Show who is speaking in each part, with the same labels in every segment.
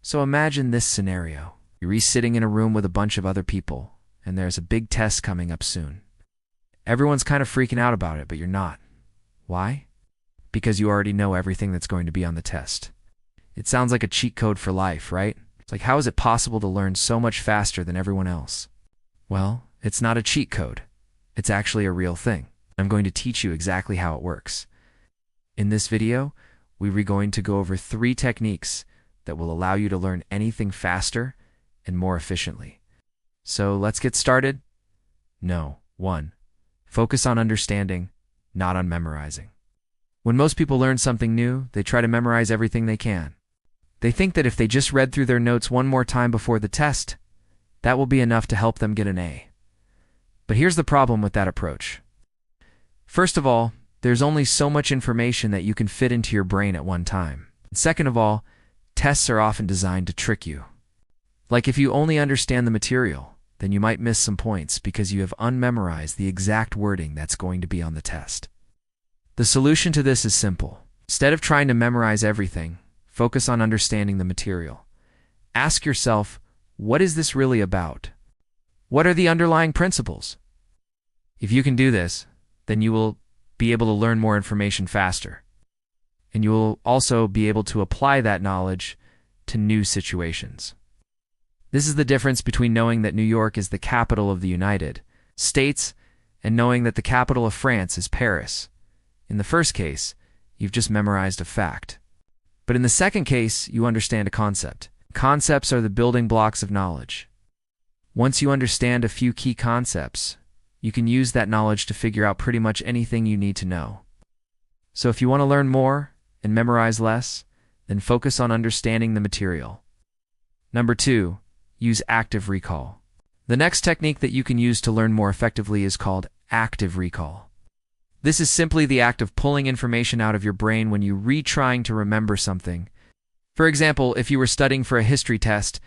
Speaker 1: So imagine this scenario. You're sitting in a room with a bunch of other people, and there's a big test coming up soon. Everyone's kind of freaking out about it, but you're not. Why? Because you already know everything that's going to be on the test. It sounds like a cheat code for life, right? It's like, how is it possible to learn so much faster than everyone else? Well, it's not a cheat code. It's actually a real thing. I'm going to teach you exactly how it works. In this video, we're going to go over 3 techniques that will allow you to learn anything faster and more efficiently. So let's get started. 1. Focus on understanding, not on memorizing. When most people learn something new, they try to memorize everything they can. They think that if they just read through their notes one more time before the test, that will be enough to help them get an A. But here's the problem with that approach. First of all, there's only so much information that you can fit into your brain at one time. Second of all, tests are often designed to trick you. Like if you only understand the material, then you might miss some points because you have unmemorized the exact wording that's going to be on the test. The solution to this is simple. Instead of trying to memorize everything, focus on understanding the material. Ask yourself, what is this really about? What are the underlying principles? If you can do this, then you will be able to learn more information faster. And you will also be able to apply that knowledge to new situations. This is the difference between knowing that New York is the capital of the United States and knowing that the capital of France is Paris. In the first case, you've just memorized a fact. But in the second case, you understand a concept. Concepts are the building blocks of knowledge. Once you understand a few key concepts, you can use that knowledge to figure out pretty much anything you need to know. So if you want to learn more and memorize less, then focus on understanding the material. 2. Use active recall. The next technique that you can use to learn more effectively is called active recall. This is simply the act of pulling information out of your brain when you retrying to remember something. For example, if you were studying for a history test,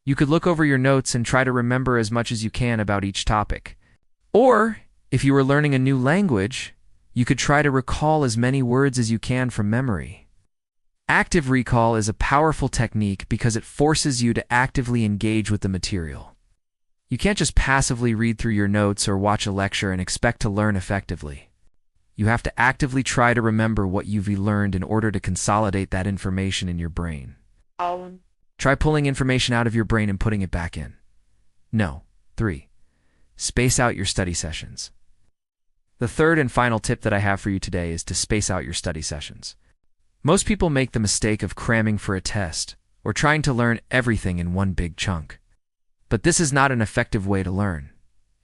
Speaker 1: you could look over your notes and try to remember as much as you can about each topic. Or, if you were learning a new language, you could try to recall as many words as you can from memory. Active recall is a powerful technique because it forces you to actively engage with the material. You can't just passively read through your notes or watch a lecture and expect to learn effectively. You have to actively try to remember what you've learned in order to consolidate that information in your brain. Try pulling information out of your brain and putting it back in. 3. Space out your study sessions. The third and final tip that I have for you today is to space out your study sessions. Most people make the mistake of cramming for a test or trying to learn everything in one big chunk. But this is not an effective way to learn.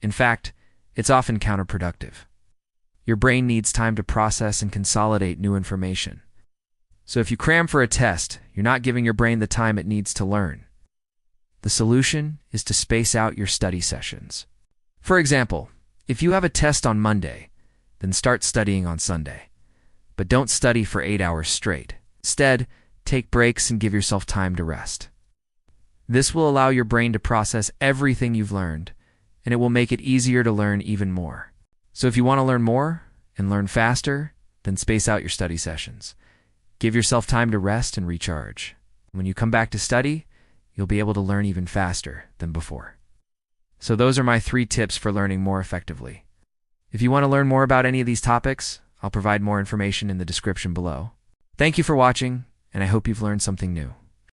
Speaker 1: In fact, it's often counterproductive. Your brain needs time to process and consolidate new information. So if you cram for a test, you're not giving your brain the time it needs to learn. The solution is to space out your study sessions. For example, if you have a test on Monday, then start studying on Sunday. But don't study for 8 hours straight. Instead, take breaks and give yourself time to rest. This will allow your brain to process everything you've learned, and it will make it easier to learn even more. So if you want to learn more and learn faster, then space out your study sessions. Give yourself time to rest and recharge. When you come back to study, you'll be able to learn even faster than before. So those are my 3 tips for learning more effectively. If you want to learn more about any of these topics, I'll provide more information in the description below. Thank you for watching, and I hope you've learned something new.